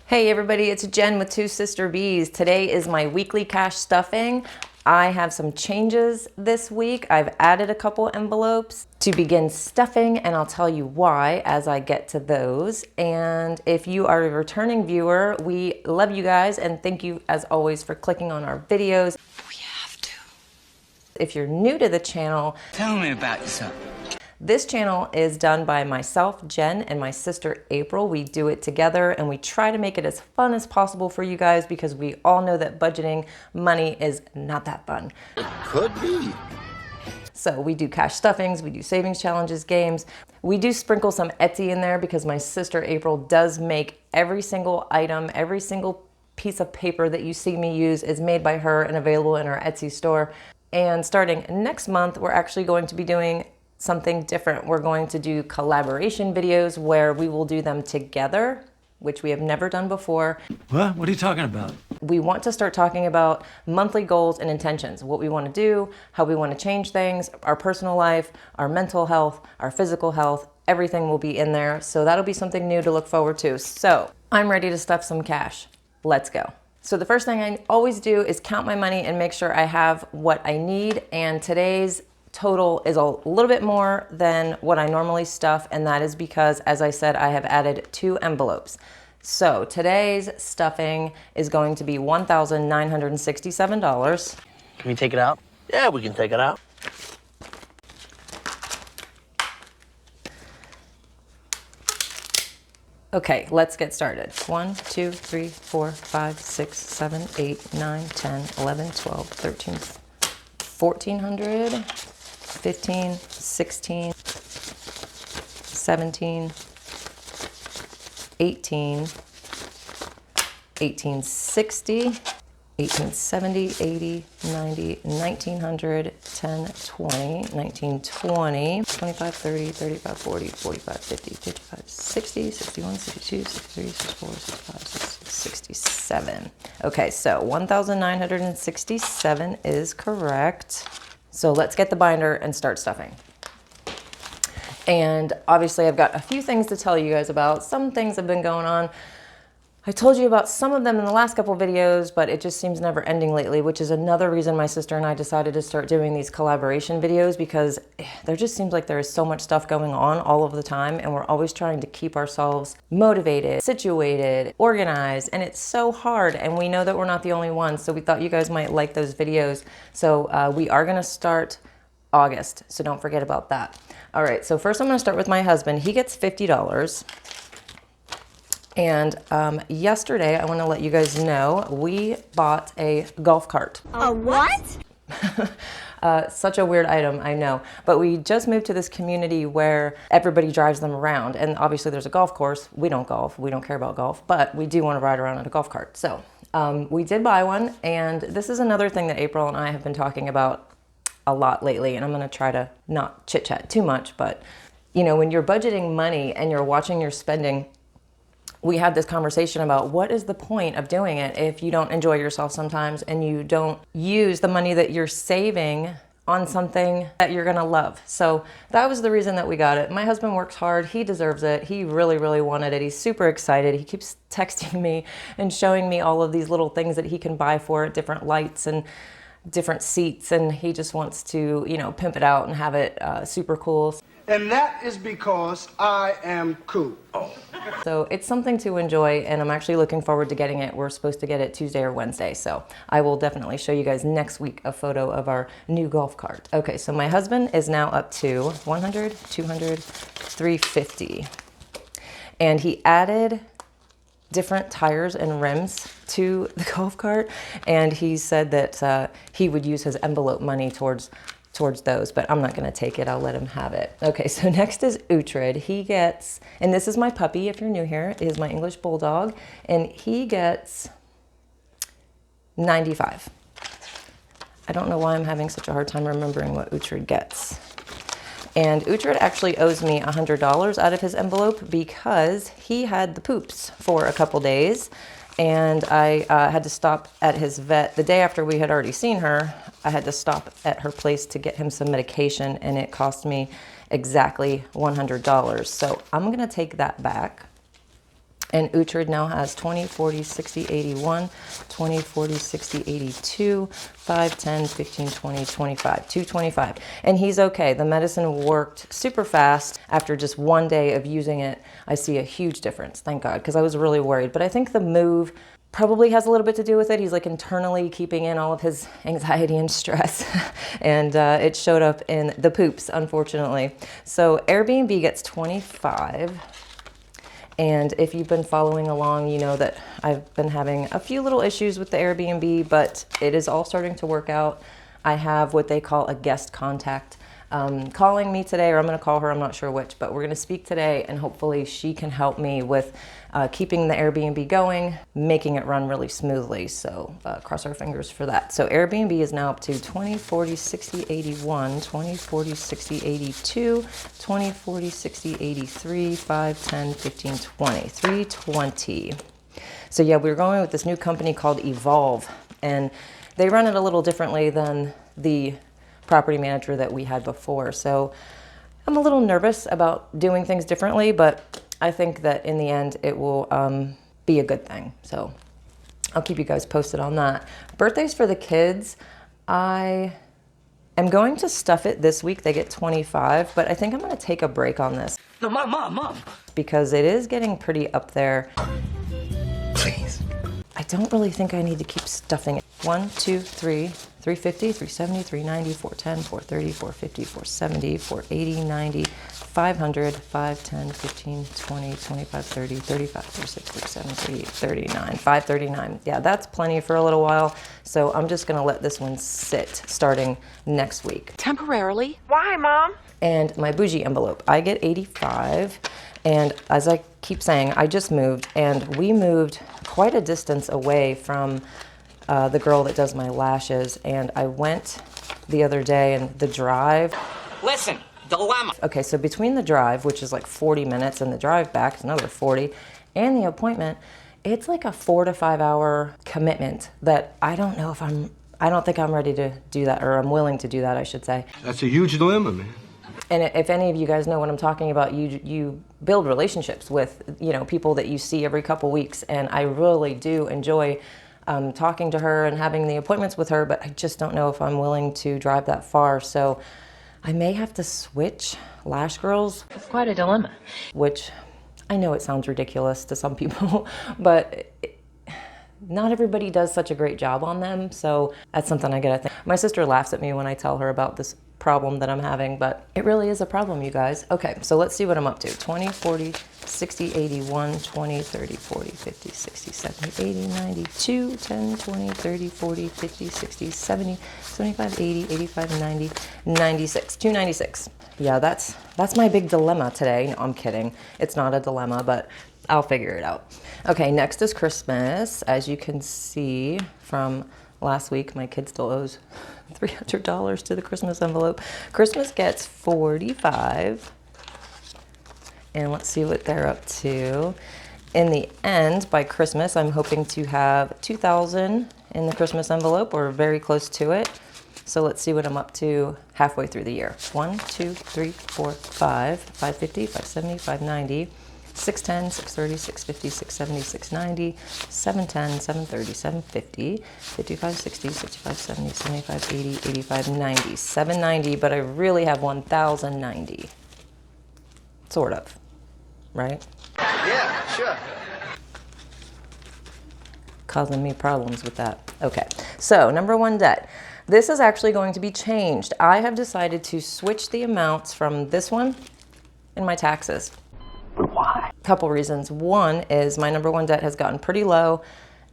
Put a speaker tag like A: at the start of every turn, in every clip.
A: Hey everybody, it's Jen with Two Sister Bees. Today is my weekly cash stuffing. I have some changes this week. I've added a couple envelopes to begin stuffing, and I'll tell you why as I get to those. And if you are a returning viewer, we love you guys and thank you as always for clicking on our videos.
B: We have to.
A: If you're new to the channel,
B: Tell me about yourself.
A: this channel is done by myself, Jen, and my sister, April. We do it together and we try to make it as fun as possible for you guys because we all know that budgeting money is not that fun.
C: It could be.
A: So we do cash stuffings, we do savings challenges, games. We do sprinkle some Etsy in there because my sister, April, does make every single item, every single piece of paper that you see me use is made by her and available in our Etsy store. And starting next month, we're actually going to be doing something different. We're going to do collaboration videos where we will do them together, which we have never done before.
D: What? What are you talking about?
A: We want to start talking about monthly goals and intentions, what we want to do, how we want to change things, our personal life, our mental health, our physical health, everything will be in there. So that'll be something new to look forward to. So I'm ready to stuff some cash. Let's go. So the first thing I always do is count my money and make sure I have what I need. And today's total is a little bit more than what I normally stuff, and that is because, as I said, I have added 2 envelopes. So today's stuffing is going to be $1,967.
E: Can we take it out? Yeah, we can take it out.
A: Okay, let's get started. 1, 2, 3, 4, 5, 6, 7, 8, 9, 10, 11, 12, 13, 1400. 15, 16, 17, 18, 1860, 1870, 80, 90, 1900, 10, 20, 1920, 25, 30, 35, 40, 45, 50, 55, 60, 61, 62, 63, 64, 65, 66, 67. Okay, so 1,967 is correct. So let's get the binder and start stuffing. And obviously I've got a few things to tell you guys about. Some things have been going on. I told you about some of them in the last couple videos, but it just seems never ending lately, which is another reason my sister and I decided to start doing these collaboration videos, because there just seems like there is so much stuff going on all of the time, and we're always trying to keep ourselves motivated, situated, organized, and it's so hard, and we know that we're not the only ones, so we thought you guys might like those videos. So we are gonna start August, so don't forget about that. All right, so first I'm gonna start with my husband. He gets $50. And yesterday, I want to let you guys know, we bought a golf cart.
F: A what?
A: Such a weird item, I know. But we just moved to this community where everybody drives them around. And obviously there's a golf course. We don't golf. We don't care about golf. But we do want to ride around in a golf cart. So we did buy one. And this is another thing that April and I have been talking about a lot lately. And I'm going to try to not chit-chat too much. But, you know, when you're budgeting money and you're watching your spending, we had this conversation about what is the point of doing it if you don't enjoy yourself sometimes and you don't use the money that you're saving on something that you're gonna love. So that was the reason that we got it. My husband works hard, he deserves it. He really, really wanted it. He's super excited. He keeps texting me and showing me all of these little things that he can buy for it, different lights and different seats, and he just wants to, you know, pimp it out and have it super cool.
G: And that is because I am cool.
A: So it's something to enjoy, and I'm actually looking forward to getting it. We're supposed to get it Tuesday or Wednesday, so I will definitely show you guys next week a photo of our new golf cart. Okay, so my husband is now up to 100, 200, 350. And he added different tires and rims to the golf cart, and he said that he would use his envelope money towards those, but I'm not gonna take it, I'll let him have it. Okay, so next is Uhtred. He gets, and this is my puppy, if you're new here, it is my English Bulldog, and he gets 95. I don't know why I'm having such a hard time remembering what Uhtred gets. And Uhtred actually owes me $100 out of his envelope because he had the poops for a couple days, and I had to stop at his vet. The day after we had already seen her, I had to stop at her place to get him some medication, and it cost me exactly $100. So I'm gonna take that back. And Uhtred now has 20, 40, 60, 81, 20, 40, 60, 82, 5, 10, 15, 20, 25, 225. And he's okay. The medicine worked super fast. After just one day of using it, I see a huge difference, thank God, because I was really worried. But I think the move probably has a little bit to do with it. He's like internally keeping in all of his anxiety and stress. And it showed up in the poops, unfortunately. So Airbnb gets 25. And if you've been following along, you know that I've been having a few little issues with the Airbnb, but it is all starting to work out. I have what they call a guest contact calling me today, or I'm going to call her, I'm not sure which, but we're going to speak today, and hopefully she can help me with keeping the Airbnb going, making it run really smoothly. So cross our fingers for that. So Airbnb is now up to 20, 40, 60, 81, 20, 40, 60, 82, 20, 40, 60, 83, 5, 10, 15, 20, 320. So yeah, we're going with this new company called Evolve, and they run it a little differently than the property manager that we had before. So I'm a little nervous about doing things differently, but I think that in the end it will be a good thing. So I'll keep you guys posted on that. Birthdays for the kids, I am going to stuff it this week. They get 25, but I think I'm going to take a break on this.
E: No, Mom.
A: Because it is getting pretty up there.
E: Please.
A: I don't really think I need to keep stuffing it. 1, 2, 3, 350, 370, 390, 410, 430, 450, 470, 480, 90, 500, 5, 10, 15, 20, 25, 30, 35, 36, 37, 38, 39, 539. Yeah, that's plenty for a little while. So I'm just gonna let this one sit starting next week.
B: Temporarily?
C: Why, Mom?
A: And my bougie envelope, I get 85. And as I keep saying, I just moved, and we moved quite a distance away from the girl that does my lashes. And I went the other day, and the drive.
B: Listen, dilemma.
A: Okay, so between the drive, which is like 40 minutes, and the drive back is another 40, and the appointment, it's like a 4 to 5 hour commitment that I don't know if I don't think I'm ready to do that, or I'm willing to do that, I should say.
G: That's a huge dilemma, man.
A: And if any of you guys know what I'm talking about, you build relationships with, you know, people that you see every couple weeks, and I really do enjoy talking to her and having the appointments with her, but I just don't know if I'm willing to drive that far. So I may have to switch lash girls.
C: It's quite a dilemma.
A: Which I know it sounds ridiculous to some people, but not everybody does such a great job on them. So that's something I gotta think. My sister laughs at me when I tell her about this problem that I'm having, but it really is a problem, you guys. Okay, so let's see what I'm up to. 20, 40, 60, 81, 20, 30, 40, 50, 60, 70, 80, 92, 10, 20, 30, 40, 50, 60, 70, 75, 80, 85, 90, 96, 296. Yeah, that's my big dilemma today. No, I'm kidding. It's not a dilemma, but I'll figure it out. Okay, next is Christmas. As you can see from last week, my kid still owes $300 to the Christmas envelope. Christmas gets 45. And let's see what they're up to. In the end, by Christmas, I'm hoping to have 2,000 in the Christmas envelope, or very close to it. So let's see what I'm up to halfway through the year. 1, 2, 3, 4, 5, 550, 570, 590, 610, 630, 650, 670, 690, 710, 730, 750, 55, 60, 65, 70, 75, 80, 85, 90, 790, but I really have 1,090. Sort of, right?
G: Yeah, sure.
A: Causing me problems with that. Okay, so number 1 debt. This is actually going to be changed. I have decided to switch the amounts from this one in my taxes.
E: But why?
A: Couple reasons. One is my number 1 debt has gotten pretty low,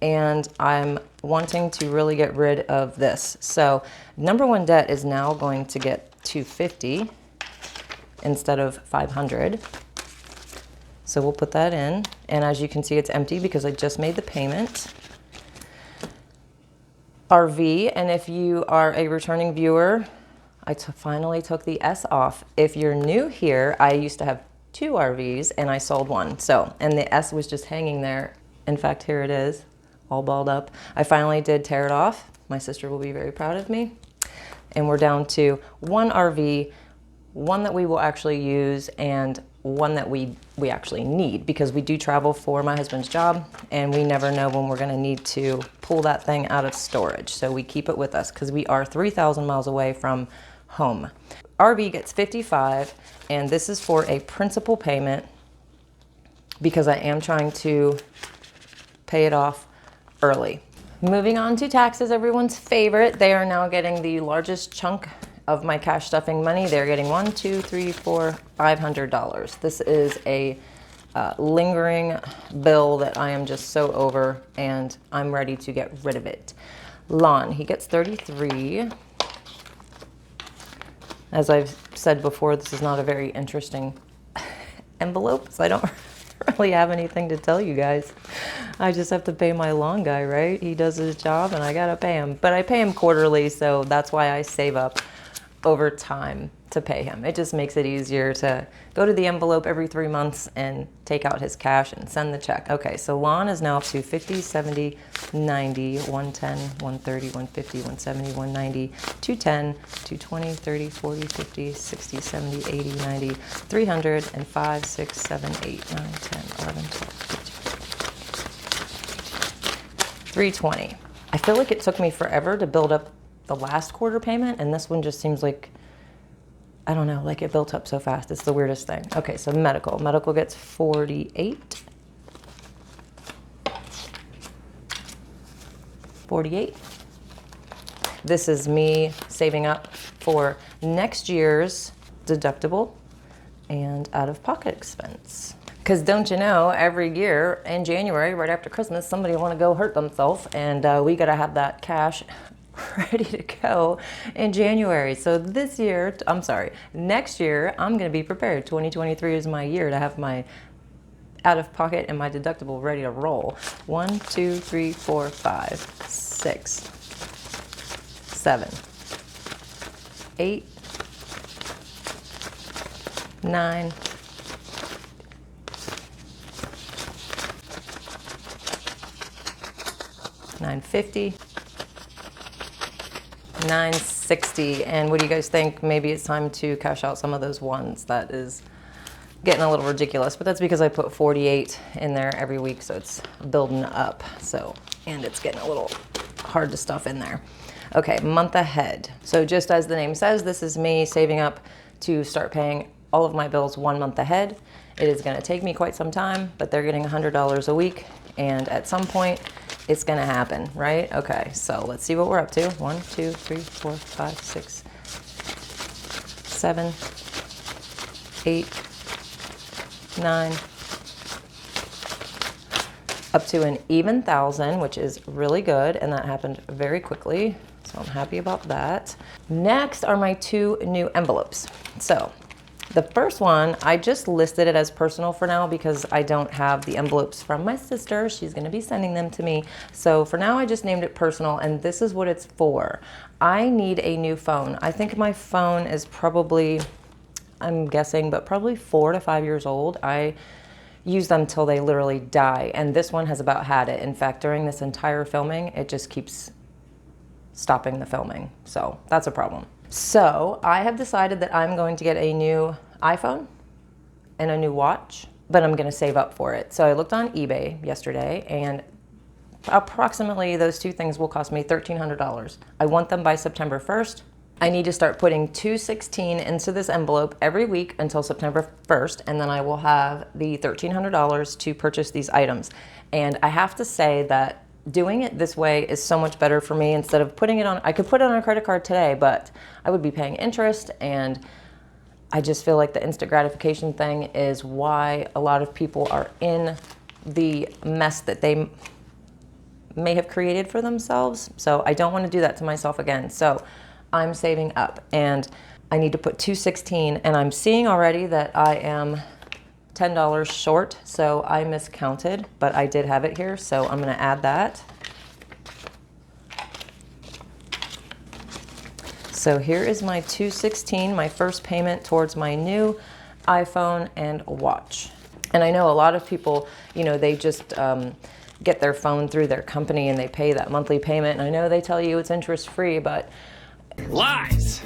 A: and I'm wanting to really get rid of this. So number 1 debt is now going to get 250 instead of 500. So we'll put that in, and as you can see, it's empty because I just made the payment. RV, and if you are a returning viewer, I finally took the S off. If you're new here, I used to have 2 RVs and I sold 1. So, and the S was just hanging there. In fact, here it is, all balled up. I finally did tear it off. My sister will be very proud of me. And we're down to 1 RV, 1 that we will actually use, and one that we actually need, because we do travel for my husband's job and we never know when we're going to need to pull that thing out of storage. So we keep it with us because we are 3,000 miles away from home. RV gets 55, and this is for a principal payment because I am trying to pay it off early. Moving on to taxes, everyone's favorite. They are now getting the largest chunk of my cash stuffing money. They're getting $500. This is a lingering bill that I am just so over, and I'm ready to get rid of it. Lon, he gets 33. As I've said before, this is not a very interesting envelope, so I don't really have anything to tell you guys. I just have to pay my lawn guy, right? He does his job and I gotta pay him. But I pay him quarterly, so that's why I save up over time to pay him. It just makes it easier to go to the envelope every 3 months and take out his cash and send the check. Okay, so Lon is now up to 50, 70, 90, 110, 130, 150, 170, 190, 210, 220, 30, 40, 50, 60, 70, 80, 90, 300, and 5, 6, 7, 8, 9, 10, 11, 12, 13, 320. I feel like it took me forever to build up the last quarter payment, and this one just seems like, I don't know, like it built up so fast. It's the weirdest thing. Okay, so medical gets 48. 48. This is me saving up for next year's deductible and out-of-pocket expense. Because don't you know, every year in January, right after Christmas, somebody want to go hurt themselves, and we got to have that cash ready to go in January. So next year, I'm going to be prepared. 2023 is my year to have my out-of-pocket and my deductible ready to roll. 1, 2, 3, 4, 5, 6, 7, 8, 9, 950, 960. And what do you guys think? Maybe it's time to cash out some of those ones. That is getting a little ridiculous, but that's because I put 48 in there every week, so it's building up. So, and it's getting a little hard to stuff in there. Okay, month ahead. So just as the name says, this is me saving up to start paying all of my bills 1 month ahead. It is gonna take me quite some time, but they're getting $100 a week, and at some point, it's gonna happen, right? Okay, so let's see what we're up to. 1, 2, 3, 4, 5, 6, 7, 8, 9, up to an even 1,000, which is really good, and that happened very quickly, so I'm happy about that. Next are my 2 new envelopes. So the first one, I just listed it as personal for now because I don't have the envelopes from my sister. She's gonna be sending them to me. So for now, I just named it personal, and this is what it's for. I need a new phone. I think my phone is probably, I'm guessing, but probably 4 to 5 years old. I use them till they literally die, and this one has about had it. In fact, during this entire filming, it just keeps stopping the filming. So that's a problem. So I have decided that I'm going to get a new iPhone and a new watch, but I'm gonna save up for it. So I looked on eBay yesterday, and approximately those 2 things will cost me $1,300. I want them by September 1st. I need to start putting $216 into this envelope every week until September 1st, and then I will have the $1,300 to purchase these items. And I have to say that doing it this way is so much better for me. Instead of putting it on, I could put it on a credit card today, but I would be paying interest, and I just feel like the instant gratification thing is why a lot of people are in the mess that they may have created for themselves. So I don't want to do that to myself again. So I'm saving up, and I need to put $216, and I'm seeing already that I am $10 short, so I miscounted, but I did have it here, so I'm gonna add that. So here is my $216, my first payment towards my new iPhone and watch. And I know a lot of people, you know, they just get their phone through their company and they pay that monthly payment, and I know they tell you it's interest-free, but
E: Lies!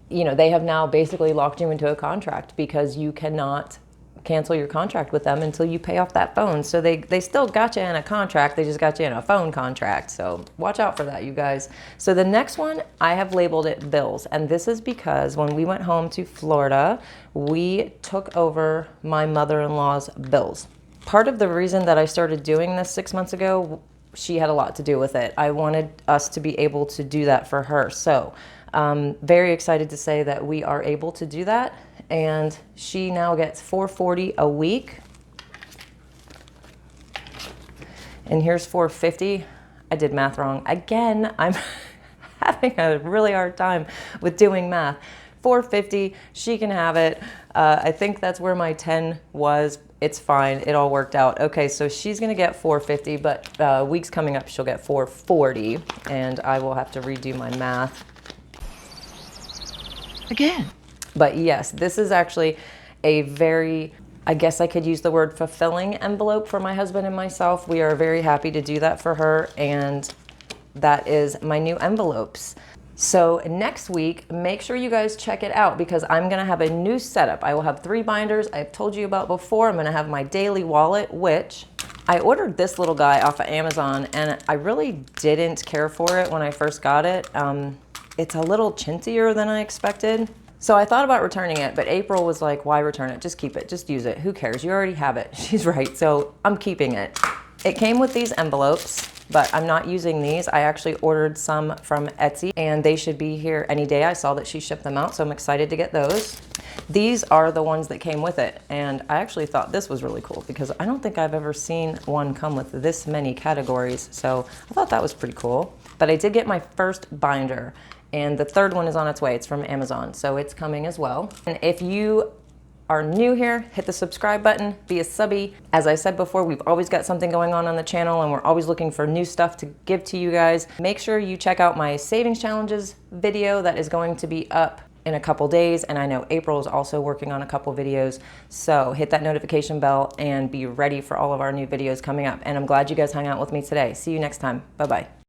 A: you know, they have now basically locked you into a contract because you cannot cancel your contract with them until you pay off that phone. So they still got you in a contract, they just got you in a phone contract. So watch out for that, you guys. So the next one, I have labeled it bills. And this is because when we went home to Florida, we took over my mother-in-law's bills. Part of the reason that I started doing this 6 months ago, she had a lot to do with it. I wanted us to be able to do that for her. So very excited to say that we are able to do that. And she now gets $440 a week. And here's $450. I did math wrong. Again, I'm having a really hard time with doing math. $450, she can have it. I think that's where my 10 was. It's fine, it all worked out. Okay, so she's gonna get $450, but weeks coming up, she'll get $440, and I will have to redo my math.
B: Again.
A: But yes, this is actually a very, I guess I could use the word fulfilling envelope for my husband and myself. We are very happy to do that for her, and that is my new envelopes. So next week, make sure you guys check it out because I'm gonna have a new setup. I will have 3 binders I've told you about before. I'm gonna have my daily wallet, which I ordered this little guy off of Amazon, and I really didn't care for it when I first got it. It's a little chintzier than I expected. So I thought about returning it, but April was like, why return it? Just keep it, just use it. Who cares? You already have it. She's right, so I'm keeping it. It came with these envelopes, but I'm not using these. I actually ordered some from Etsy and they should be here any day. I saw that she shipped them out, so I'm excited to get those. These are the ones that came with it, and I actually thought this was really cool because I don't think I've ever seen one come with this many categories, so I thought that was pretty cool. But I did get my first binder, and the third one is on its way. It's from Amazon, so it's coming as well. And if you are new here, hit the subscribe button, be a subby. As I said before, we've always got something going on the channel, and we're always looking for new stuff to give to you guys. Make sure you check out my savings challenges video that is going to be up in a couple days, and I know April is also working on a couple videos, so hit that notification bell and be ready for all of our new videos coming up. And I'm glad you guys hung out with me today. See you next time. Bye-bye.